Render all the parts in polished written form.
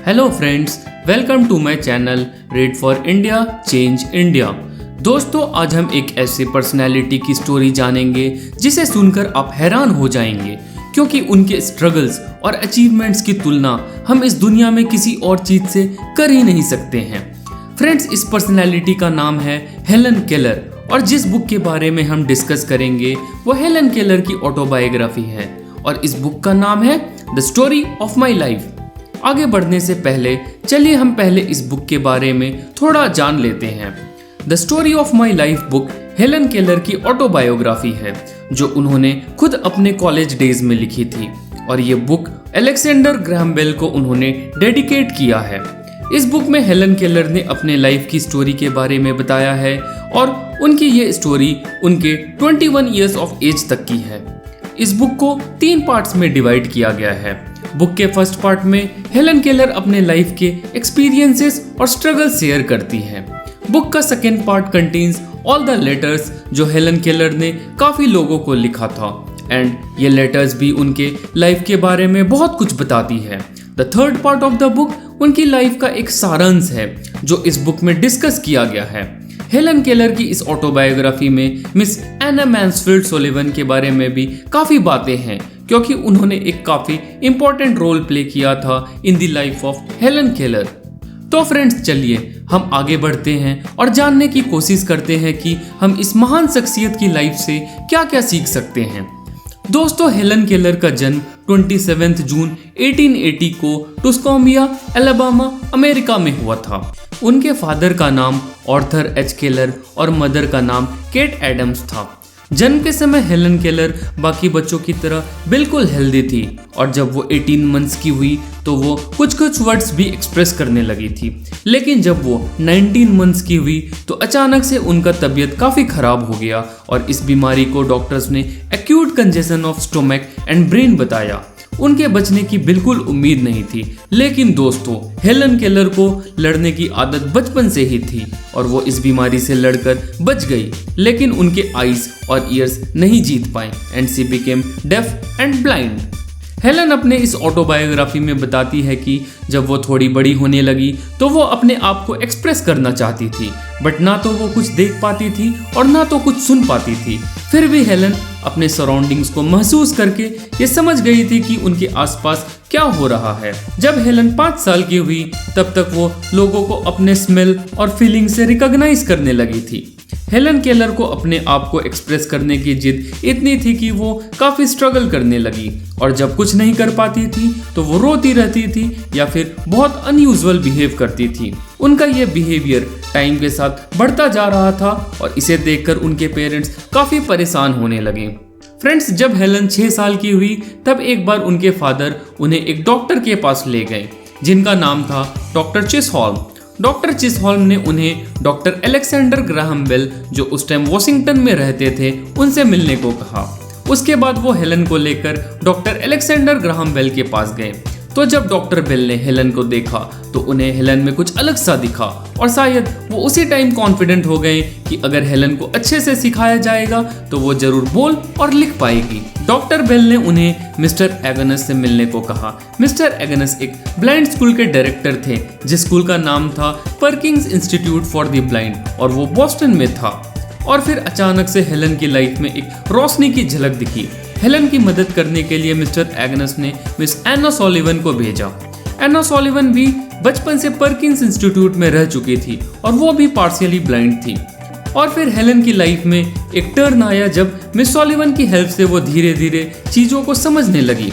Hello friends, welcome to my channel read for India change India. दोस्तों, आज हम एक ऐसे पर्सनैलिटी की स्टोरी जानेंगे जिसे सुनकर आप हैरान हो जाएंगे, क्योंकि उनके स्ट्रगल्स और अचीवमेंट्स की तुलना हम इस दुनिया में किसी और चीज से कर ही नहीं सकते हैं। फ्रेंड्स, इस पर्सनैलिटी का नाम है हेलन केलर और जिस बुक के बारे में हम डिस्कस करेंगे वो हेलन केलर की ऑटोबायोग्राफी है और इस बुक का नाम है the story of my life. आगे बढ़ने से पहले चलिए हम पहले इस बुक के बारे में थोड़ा जान लेते हैं। The story of my life book Helen Keller की ऑटोबायोग्राफी है जो उन्होंने खुद अपने कॉलेज डेज में लिखी थी और ये बुक अलेक्जेंडर ग्राहम बेल को उन्होंने डेडिकेट किया है। इस बुक में हेलन केलर ने अपने लाइफ की स्टोरी के बारे में बताया है और उनकी ये स्टोरी उनके 21 इयर्स ऑफ एज तक की है। इस बुक को 3 पार्ट्स में डिवाइड किया गया है। बुक के फर्स्ट पार्ट में हेलन केलर अपने लाइफ के एक्सपीरियंसेस और स्ट्रगल शेयर करती है। बुक का second part contains all the letters जो हेलन केलर ने काफी लोगों को लिखा था एंड ये लेटर्स भी उनके लाइफ के बारे में बहुत कुछ बताती है। The third part of the book उनकी लाइफ का एक सारांश है जो इस बुक में डिस्कस किया गया है। हेलन केलर की इस ऑटोबायोग्राफी में मिस एना मैन्सफील्ड सोलिवन के बारे में भी काफ़ी बातें हैं, क्योंकि उन्होंने एक काफ़ी इंपॉर्टेंट रोल प्ले किया था in the life of Helen Keller. तो फ्रेंड्स, चलिए हम आगे बढ़ते हैं और जानने की कोशिश करते हैं कि हम इस महान शख्सियत की लाइफ से क्या क्या सीख सकते हैं। दोस्तों, हेलन केलर का जन्म 27 जून 1880 को टुस्कोमिया, अलाबामा, अमेरिका में हुआ था। उनके फादर का नाम आर्थर एच केलर और मदर का नाम केट एडम्स था। जन्म के समय हेलन केलर बाकी बच्चों की तरह बिल्कुल हेल्दी थी और जब वो 18 मंथ्स की हुई तो वो कुछ वर्ड्स भी एक्सप्रेस करने लगी थी। लेकिन जब वो 19 मंथ्स की हुई तो अचानक से उनका तबीयत काफ़ी ख़राब हो गया और इस बीमारी को डॉक्टर्स ने acute congestion of stomach and brain बताया। उनके बचने की बिल्कुल उम्मीद नहीं थी, लेकिन दोस्तों, हेलन केलर को लड़ने की आदत बचपन से ही थी और वो इस बीमारी से लड़कर बच गई। लेकिन उनके आईज और ईयर्स नहीं जीत पाए and she became deaf and blind. Helen अपने इस ऑटोबायोग्राफी में बताती है कि जब वो थोड़ी बड़ी होने लगी तो वो अपने आप को एक्सप्रेस करना चाहती थी, बट ना तो वो कुछ देख पाती थी और ना तो कुछ सुन पाती थी। फिर भी हेलन अपने सराउंडिंग्स को महसूस करके ये समझ गई थी कि उनके आसपास क्या हो रहा है। जब हेलन 5 साल की हुई तब तक वो लोगों को अपने स्मेल और फीलिंग से रिकॉग्नाइज करने लगी थी। हेलन केलर को अपने आप को एक्सप्रेस करने की जिद इतनी थी कि वो काफ़ी स्ट्रगल करने लगी और जब कुछ नहीं कर पाती थी तो वो रोती रहती थी या फिर बहुत अनयूजुअल बिहेव करती थी। उनका ये बिहेवियर टाइम के साथ बढ़ता जा रहा था और इसे देखकर उनके पेरेंट्स काफ़ी परेशान होने लगे। फ्रेंड्स, जब हेलन 6 साल की हुई तब एक बार उनके फादर उन्हें एक डॉक्टर के पास ले गए जिनका नाम था डॉक्टर चिसहॉल्म। डॉक्टर चिसहॉल्म ने उन्हें डॉक्टर अलेक्जेंडर ग्राहम बेल जो उस टाइम वॉशिंगटन में रहते थे उनसे मिलने को कहा। उसके बाद वो हेलन को लेकर डॉक्टर अलेक्जेंडर ग्राहम बेल के पास गए। तो जब डॉक्टर बेल ने हेलन को देखा तो उन्हें हेलन में कुछ अलग सा दिखा और शायद वो उसी टाइम कॉन्फिडेंट हो गए कि अगर हेलन को अच्छे से सिखाया जाएगा तो वो जरूर बोल और लिख पाएगी। डॉक्टर बेल ने उन्हें मिस्टर एगनस से मिलने को कहा। मिस्टर एगनस एक ब्लाइंड स्कूल के डायरेक्टर थे जिस स्कूल का नाम था Perkins institute for the blind और वो बॉस्टन में था। और फिर अचानक से हेलन की लाइफ में एक रोशनी की झलक दिखी। हेलन की मदद करने के लिए मिस्टर एगनस ने मिस एना सॉलिवन को भेजा। एना सॉलिवन भी बचपन से परकिंस इंस्टीट्यूट में रह चुकी थी और वो भी पार्शियली ब्लाइंड थी। और फिर हेलन की लाइफ में एक टर्न आया जब मिस सॉलिवन की हेल्प से वो धीरे धीरे चीज़ों को समझने लगी।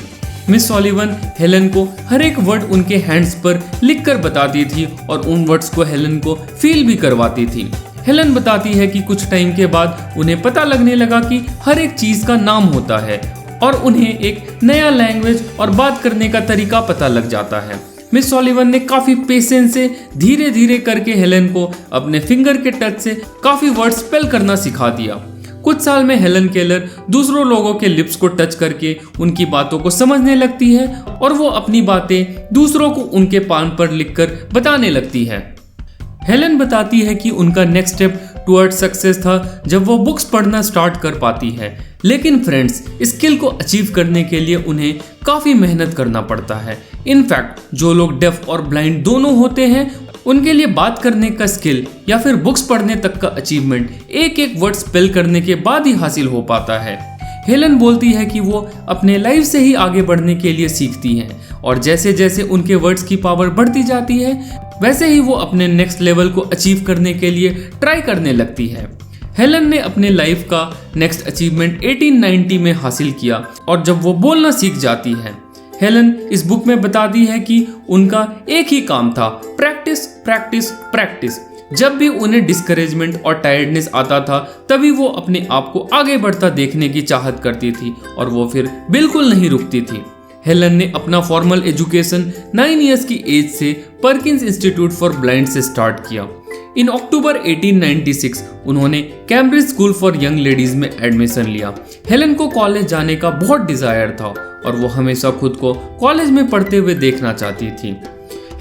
मिस सॉलिवन हेलन को हर एक वर्ड उनके हैंड्स पर लिख कर बताती थी और उन वर्ड्स को हेलन को फील भी करवाती थी। हेलन बताती है कि कुछ टाइम के बाद उन्हें पता लगने लगा कि हर एक चीज़ का नाम होता है और उन्हें एक नया लैंग्वेज और बात करने का तरीका पता लग जाता है। मिस सॉलिवन ने काफ़ी पेशेंस से धीरे धीरे करके हेलन को अपने फिंगर के टच से काफ़ी वर्ड स्पेल करना सिखा दिया। कुछ साल में हेलन केलर दूसरों लोगों के लिप्स को टच करके उनकी बातों को समझने लगती है और वो अपनी बातें दूसरों को उनके पान पर लिखकर बताने लगती है। हेलन बताती है कि उनका नेक्स्ट स्टेप टुवर्ड सक्सेस था जब वो बुक्स पढ़ना स्टार्ट कर पाती है। लेकिन फ्रेंड्स, स्किल को अचीव करने के लिए उन्हें काफ़ी मेहनत करना पड़ता है। इनफैक्ट जो लोग डेफ और ब्लाइंड दोनों होते हैं उनके लिए बात करने का स्किल या फिर बुक्स पढ़ने तक का अचीवमेंट एक एक वर्ड स्पेल करने के बाद ही हासिल हो पाता है। हेलन बोलती है कि वो अपने लाइफ से ही आगे बढ़ने के लिए सीखती हैं और जैसे जैसे उनके वर्ड्स की पावर बढ़ती जाती है वैसे ही वो अपने नेक्स्ट लेवल को अचीव करने के लिए ट्राई करने लगती है। हेलन ने अपने लाइफ का नेक्स्ट अचीवमेंट 1890 में हासिल किया और जब वो बोलना सीख जाती है, हेलन इस बुक में बताती है कि उनका एक ही काम था, प्रैक्टिस प्रैक्टिस प्रैक्टिस। जब भी उन्हें डिस्करेजमेंट और टायर्डनेस आता था तभी वो अपने आप को आगे बढ़ता देखने की चाहत करती थी और वो फिर बिल्कुल नहीं रुकती थी। हेलन ने अपना फॉर्मल एजुकेशन 9 इयर्स की एज से परकिंस इंस्टीट्यूट फॉर ब्लाइंड से स्टार्ट किया। इन अक्टूबर 1896 उन्होंने Cambridge school for young ladies में एडमिशन लिया। हेलन को कॉलेज जाने का बहुत डिजायर था और वो हमेशा खुद को कॉलेज में पढ़ते हुए देखना चाहती थी।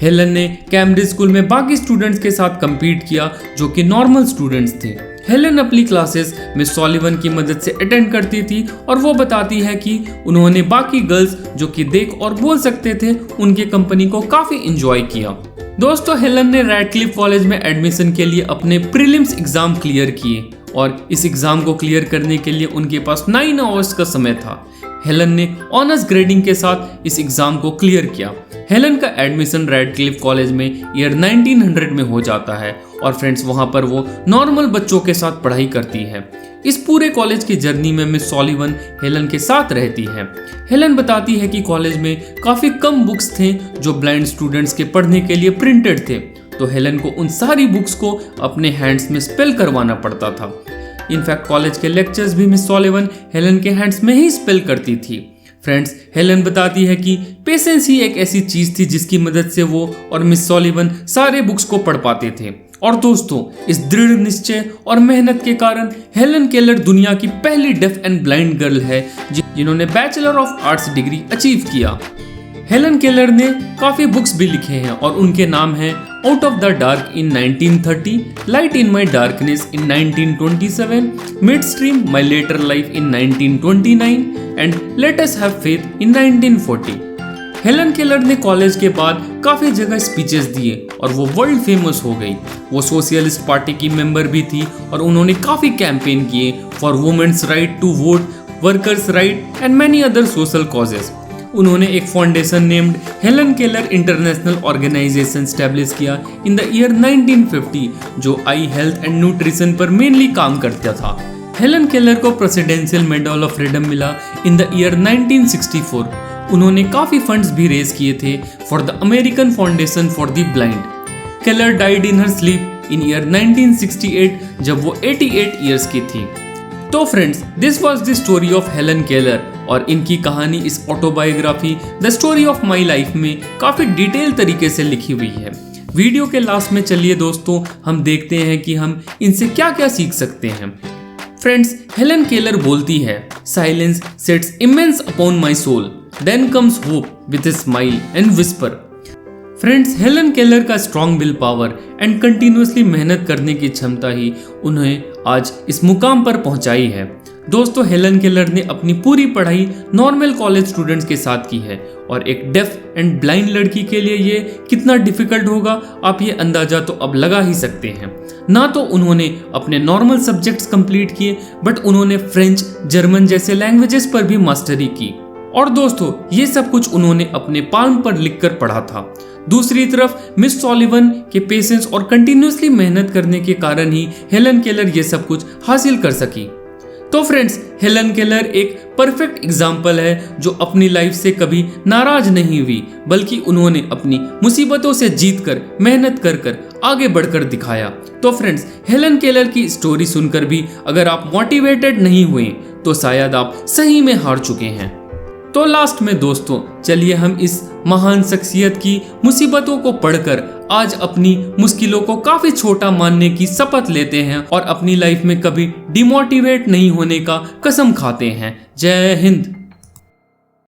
हेलन ने कैम्ब्रिज स्कूल में बाकी स्टूडेंट्स के साथ compete किया जो कि नॉर्मल स्टूडेंट्स थे। हेलन अपनी क्लासेस मिस सॉलिवन की मदद से अटेंड करती थी और वो बताती है कि उन्होंने बाकी गर्ल्स जो कि देख और बोल सकते थे उनके कंपनी को काफी एंजॉय किया। दोस्तों, हेलन ने रैडक्लिफ कॉलेज में एडमिशन के लिए अपने प्रीलिम्स एग्जाम क्लियर किए और इस एग्जाम को क्लियर करने के लिए उनके पास 9 आवर्स का समय था। हेलन ने ऑनर्स ग्रेडिंग के साथ इस एग्जाम को क्लियर किया। हेलन का एडमिशन रैडक्लिफ कॉलेज में ईयर 1900 में हो जाता है और फ्रेंड्स वहां पर वो नॉर्मल बच्चों के साथ पढ़ाई करती है। इस पूरे कॉलेज की जर्नी में मिस सॉलिवन हेलन के साथ रहती है। हेलन बताती है कि कॉलेज में काफी कम बुक्स थे जो ब्लाइंड स्टूडेंट्स के पढ़ने के लिए प्रिंटेड थे, तो हेलन को उन सारी बुक्स को अपने हैंड्स में स्पेल करवाना पड़ता था। इनफैक्ट कॉलेज के लेक्चर्स भी मिस सॉलिवन हेलन के हैंड्स में ही स्पेल करती थी। फ्रेंड्स, हेलन बताती है कि पेशेंस ही एक ऐसी चीज थी जिसकी मदद से वो और मिस सॉलिवन सारे बुक्स को पढ़ पाते थे। और दोस्तों, इस दृढ़ निश्चय और मेहनत के कारण हेलन केलर दुनिया की पहली डेफ एंड ब्लाइंड गर्ल है जिन्होंने bachelor of arts degree achieve किया। हेलन केलर ने काफी बुक्स भी लिखे हैं और उनके नाम हैं out of the dark in 1930, light in my darkness in 1927, midstream my later life in 1929 and let us have faith in 1940। Helen Keller ने कॉलेज के बाद काफी जगह स्पीचेस दिए और वो वर्ल्ड फेमस हो गई। वो सोशलिस्ट पार्टी की मेंबर भी थी और उन्होंने काफी कैंपेन किए for women's right to vote, workers right and many other social causes. उन्होंने एक foundation named Helen Keller International Organisation establish किया इन द ईयर 1950 जो आई हेल्थ एंड न्यूट्रिशन पर मेनली काम करता था। हेलन केलर को प्रेसिडेंशियल मेडल ऑफ फ्रीडम मिला इन द ईयर 1964। उन्होंने काफी फंड्स भी रेज किए थे for the American foundation for the blind. Keller died in her sleep in year 1968 जब वो 88 ईयर्स की थी। तो friends, this was the story of Helen Keller और इनकी कहानी इस autobiography the story of my life में काफी डिटेल तरीके से लिखी हुई है। वीडियो के लास्ट में चलिए दोस्तों हम देखते हैं कि हम इनसे क्या क्या सीख सकते हैं। फ्रेंड्स, हेलन केलर बोलती है, silence sets immense upon my soul, then comes hope with a smile and whisper. Friends, Helen Keller का strong will power and continuously मेहनत करने की क्षमता ही उन्हें आज इस मुकाम पर पहुंचाई है। दोस्तों, हेलन केलर ने अपनी पूरी पढ़ाई नॉर्मल कॉलेज स्टूडेंट्स के साथ की है और एक डेफ एंड ब्लाइंड लड़की के लिए ये कितना डिफिकल्ट होगा आप ये अंदाजा तो अब लगा ही सकते हैं। ना तो उन्होंने अपने नॉर्मल सब्जेक्ट्स कंप्लीट किए बट उन्होंने फ्रेंच, जर्मन जैसे लैंग्वेजेस पर भी मास्टरी की और दोस्तों ये सब कुछ उन्होंने अपने पाल्म पर लिखकर पढ़ा था। दूसरी तरफ मिस सॉलिवन के पेशेंस और कंटिन्यूसली मेहनत करने के कारण ही हेलन केलर ये सब कुछ हासिल कर सकी। तो फ्रेंड्स, हेलन केलर एक परफेक्ट एग्जाम्पल है जो अपनी लाइफ से कभी नाराज नहीं हुई बल्कि उन्होंने अपनी मुसीबतों से जीतकर मेहनत कर कर आगे बढ़कर दिखाया। तो फ्रेंड्स, हेलन केलर की स्टोरी सुनकर भी अगर आप मोटिवेटेड नहीं हुए तो शायद आप सही में हार चुके हैं। तो लास्ट में दोस्तों चलिए हम इस महान शख्सियत की मुसीबतों को पढ़कर आज अपनी मुश्किलों को काफी छोटा मानने की शपथ लेते हैं और अपनी लाइफ में कभी डिमोटिवेट नहीं होने का कसम खाते हैं। जय हिंद।